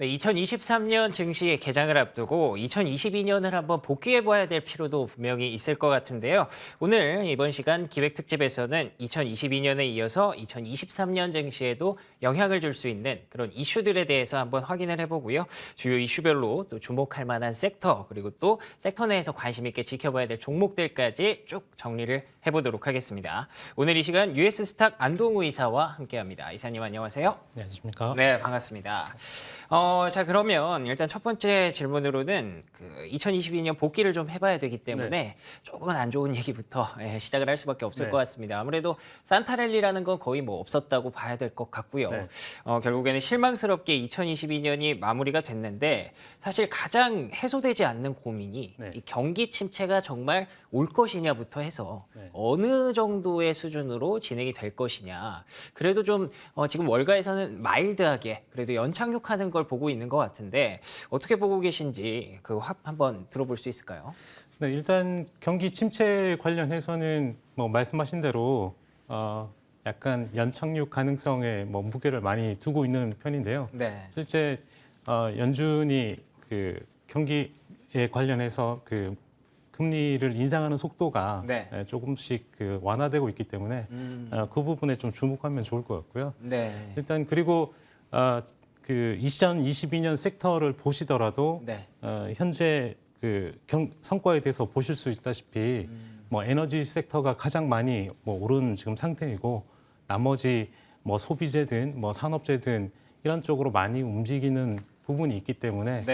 네, 2023년 증시 개장을 앞두고 2022년을 한번 복귀해봐야 될 필요도 분명히 있을 것 같은데요. 오늘 이번 시간 기획특집에서는 2022년에 이어서 2023년 증시에도 영향을 줄 수 있는 그런 이슈들에 대해서 한번 확인을 해보고요. 주요 이슈별로 또 주목할 만한 섹터, 그리고 또 섹터 내에서 관심 있게 지켜봐야 될 종목들까지 쭉 정리를 해보도록 하겠습니다. 오늘 이 시간 US 스탁 안동우 이사와 함께합니다. 이사님 안녕하세요. 네, 안녕하십니까? 네, 반갑습니다. 자, 그러면 일단 첫 번째 질문으로는 2022년 복귀를 좀 해봐야 되기 때문에 조금은 안 좋은 얘기부터 시작을 할 수밖에 없을 것 같습니다. 아무래도 산타랠리라는 건 거의 뭐 없었다고 봐야 될 것 같고요. 결국에는 실망스럽게 2022년이 마무리가 됐는데 사실 가장 해소되지 않는 고민이 이 경기 침체가 정말 올 것이냐부터 해서 어느 정도의 수준으로 진행이 될 것이냐. 그래도 좀 지금 월가에서는 마일드하게 그래도 연착륙하는 걸 보고 있는 것 같은데 어떻게 보고 계신지 한번 들어볼 수 있을까요? 네, 일단 경기 침체 관련해서는 뭐 말씀하신 대로 약간 연착륙 가능성에 뭐 무게를 많이 두고 있는 편인데요. 실제 연준이 그 경기에 관련해서 그 금리를 인상하는 속도가 조금씩 완화되고 있기 때문에 그 부분에 좀 주목하면 좋을 것 같고요. 일단 그리고 그 2022년 섹터를 보시더라도 현재 성과에 대해서 보실 수 있다시피 뭐 에너지 섹터가 가장 많이 뭐 오른 지금 상태이고 나머지 뭐 소비재든 뭐 산업재든 이런 쪽으로 많이 움직이는 부분이 있기 때문에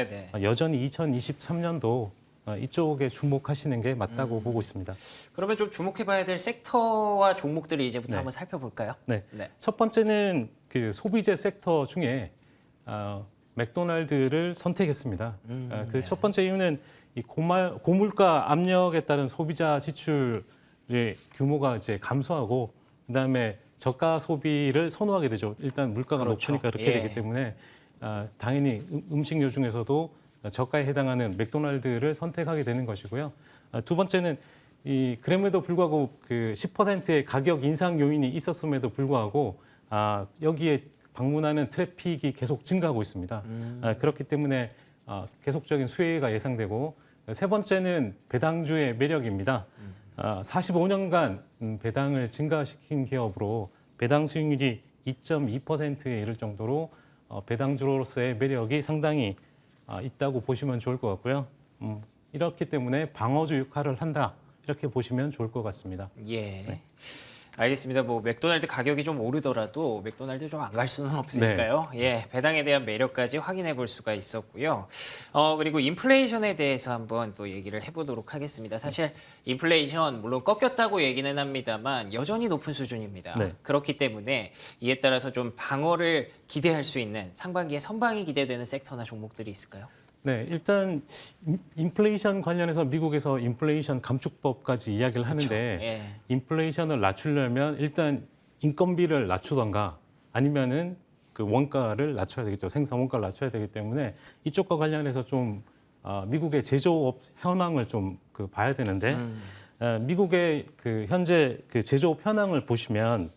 여전히 2023년도 이쪽에 주목하시는 게 맞다고 보고 있습니다. 그러면 좀 주목해봐야 될 섹터와 종목들을 이제부터 한번 살펴볼까요? 첫 번째는 그 소비재 sek터 중에 맥도날드를 선택했습니다. 그 첫 번째 이유는 이 고물가 압력에 따른 소비자 지출의 규모가 이제 감소하고 그다음에 저가 소비를 선호하게 되죠. 일단 물가가 높으니까 그렇게 되기 때문에 당연히 음식료 중에서도 저가에 해당하는 맥도날드를 선택하게 되는 것이고요. 두 번째는 그럼에도 불구하고 그 10%의 가격 인상 요인이 있었음에도 불구하고 여기에 방문하는 트래픽이 계속 증가하고 있습니다. 그렇기 때문에 계속적인 수혜가 예상되고 세 번째는 배당주의 매력입니다. 45년간 배당을 증가시킨 기업으로 배당 수익률이 2.2%에 이를 정도로 배당주로서의 매력이 상당히 있다고 보시면 좋을 것 같고요. 이렇기 때문에 방어주 역할을 한다. 이렇게 보시면 좋을 것 같습니다. 알겠습니다. 뭐 맥도날드 가격이 좀 오르더라도 맥도날드 좀 안 갈 수는 없으니까요. 배당에 대한 매력까지 확인해 볼 수가 있었고요. 그리고 인플레이션에 대해서 한번 또 얘기를 해보도록 하겠습니다. 사실 인플레이션 물론 꺾였다고 얘기는 합니다만 여전히 높은 수준입니다. 그렇기 때문에 이에 따라서 좀 방어를 기대할 수 있는 상반기에 선방이 기대되는 섹터나 종목들이 있을까요? 일단 인플레이션 관련해서 미국에서 인플레이션 감축법까지 이야기를 하는데 인플레이션을 낮추려면 일단 인건비를 낮추던가 아니면은 그 원가를 낮춰야 되겠죠. 생산 원가를 낮춰야 되기 때문에 이쪽과 관련해서 좀 미국의 제조업 현황을 좀 봐야 되는데 미국의 그 현재 그 제조업 현황을 보시면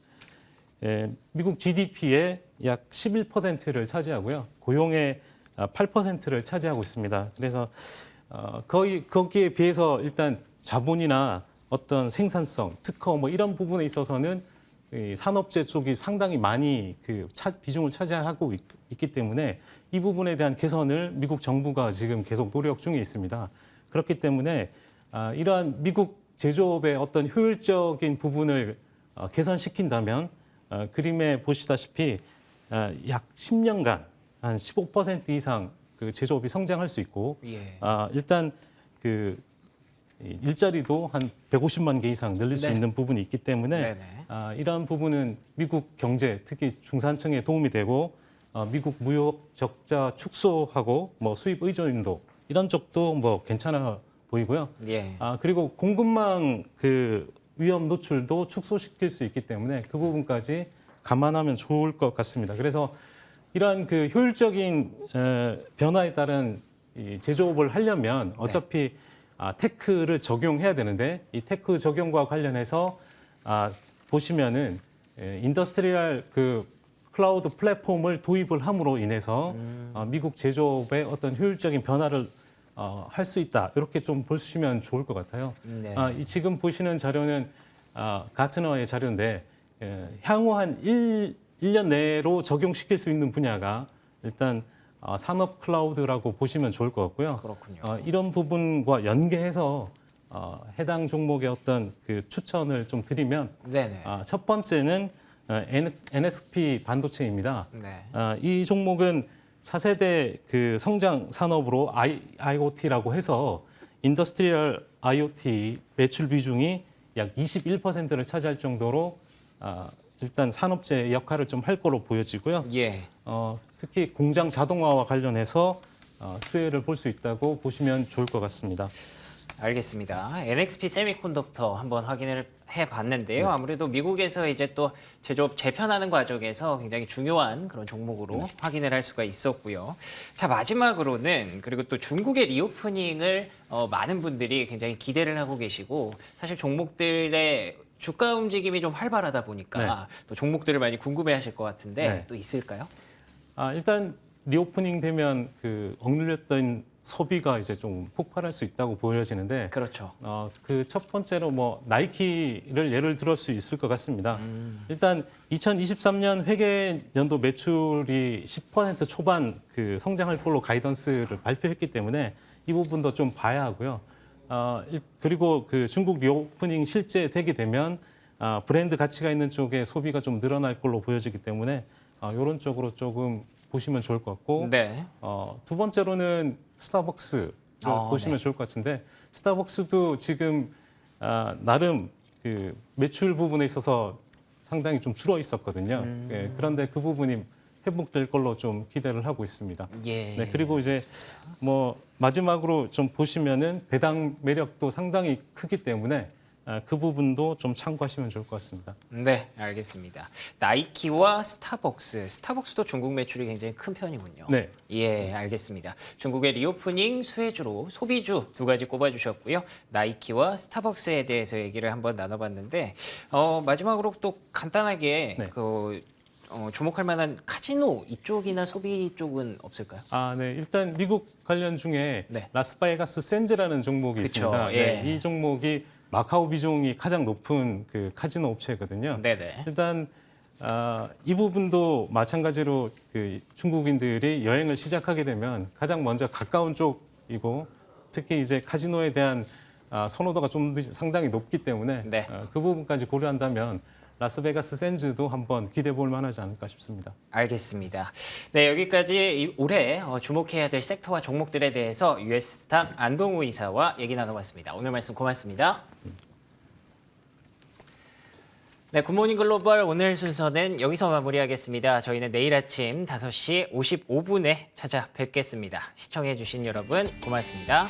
미국 GDP의 약 11%를 차지하고요. 고용의 8%를 차지하고 있습니다. 그래서 거의 거기에 비해서 일단 자본이나 어떤 생산성, 특허 뭐 이런 부분에 있어서는 이 산업재 쪽이 상당히 많이 비중을 차지하고 있기 때문에 이 부분에 대한 개선을 미국 정부가 지금 계속 노력 중에 있습니다. 그렇기 때문에 이러한 미국 제조업의 어떤 효율적인 부분을 개선시킨다면 그림에 보시다시피 약 10년간 한 15% 이상 그 제조업이 성장할 수 있고 일단 그 일자리도 한 150만 개 이상 늘릴 수 있는 부분이 있기 때문에 이러한 부분은 미국 경제 특히 중산층에 도움이 되고 미국 무역 적자 축소하고 뭐 수입 의존도 이런 쪽도 뭐 괜찮아 보이고요. 그리고 공급망 그 위험 노출도 축소시킬 수 있기 때문에 그 부분까지 감안하면 좋을 것 같습니다. 그래서 이러한 그 효율적인 변화에 따른 이 제조업을 하려면 어차피 테크를 적용해야 되는데 이 테크 적용과 관련해서 보시면은 인더스트리얼 그 클라우드 플랫폼을 도입을 함으로 인해서 미국 제조업의 어떤 효율적인 변화를 할 수 있다. 이렇게 좀 보시면 좋을 것 같아요. 네. 이 지금 보시는 자료는 가트너의 자료인데 향후 한 1년 내로 적용시킬 수 있는 분야가 일단 산업 클라우드라고 보시면 좋을 것 같고요. 그렇군요. 이런 부분과 연계해서 해당 종목의 어떤 그 추천을 좀 드리면 네네. 첫 번째는 NXP 반도체입니다. 네. 이 종목은 차세대 그 성장 산업으로 IoT라고 해서 인더스트리얼 IoT 매출 비중이 약 21%를 차지할 정도로 일단 산업재의 역할을 좀 할 거로 보여지고요. 예. 특히 공장 자동화와 관련해서 수혜를 볼 수 있다고 보시면 좋을 것 같습니다. 알겠습니다. NXP 세미콘덕터 한번 확인을 해봤는데요. 아무래도 미국에서 이제 또 제조업 재편하는 과정에서 굉장히 중요한 그런 종목으로 확인을 할 수가 있었고요. 자, 마지막으로는 그리고 또 중국의 리오프닝을 많은 분들이 굉장히 기대를 하고 계시고 사실 종목들의 주가 움직임이 좀 활발하다 보니까 또 종목들을 많이 궁금해하실 것 같은데 또 있을까요? 일단 리오프닝 되면 그 억눌렸던 소비가 이제 좀 폭발할 수 있다고 보여지는데, 그렇죠. 그 첫 번째로 뭐 나이키를 예를 들을 수 있을 것 같습니다. 일단 2023년 회계 연도 매출이 10% 초반 그 성장할 걸로 가이던스를 발표했기 때문에 이 부분도 좀 봐야 하고요. 그리고 그 중국 리오프닝 실제 되게 되면 브랜드 가치가 있는 쪽에 소비가 좀 늘어날 걸로 보여지기 때문에 이런 쪽으로 조금 보시면 좋을 것 같고, 네. 두 번째로는 스타벅스를 보시면 좋을 것 같은데, 스타벅스도 지금 나름 그 매출 부분에 있어서 상당히 좀 줄어 있었거든요. 예, 그런데 그 부분이 회복될 걸로 좀 기대를 하고 있습니다. 예. 네, 그리고 이제 뭐 마지막으로 좀 보시면은 배당 매력도 상당히 크기 때문에 그 부분도 좀 참고하시면 좋을 것 같습니다. 네, 알겠습니다. 나이키와 스타벅스도 중국 매출이 굉장히 큰 편이군요. 네. 예, 알겠습니다. 중국의 리오프닝, 수혜주로 소비주 두 가지 꼽아주셨고요. 나이키와 스타벅스에 대해서 얘기를 한번 나눠봤는데 마지막으로 또 간단하게 네. 주목할 만한 카지노 이쪽이나 소비 쪽은 없을까요? 네. 일단 미국 관련 중에 네. 라스베가스 샌즈라는 종목이 그쵸, 있습니다. 예. 네, 이 종목이 마카오 비중이 가장 높은 그 카지노 업체거든요. 네네. 일단 이 부분도 마찬가지로 그 중국인들이 여행을 시작하게 되면 가장 먼저 가까운 쪽이고, 특히 이제 카지노에 대한 선호도가 좀 상당히 높기 때문에 네. 그 부분까지 고려한다면 라스베가스 샌즈도 한번 기대해 볼 만하지 않을까 싶습니다. 알겠습니다. 네, 여기까지 올해 주목해야 될 섹터와 종목들에 대해서 US스탁 안동우 이사와 얘기 나눠봤습니다. 오늘 말씀 고맙습니다. 네, 굿모닝 글로벌 오늘 순서는 여기서 마무리하겠습니다. 저희는 내일 아침 5시 55분에 찾아뵙겠습니다. 시청해주신 여러분 고맙습니다.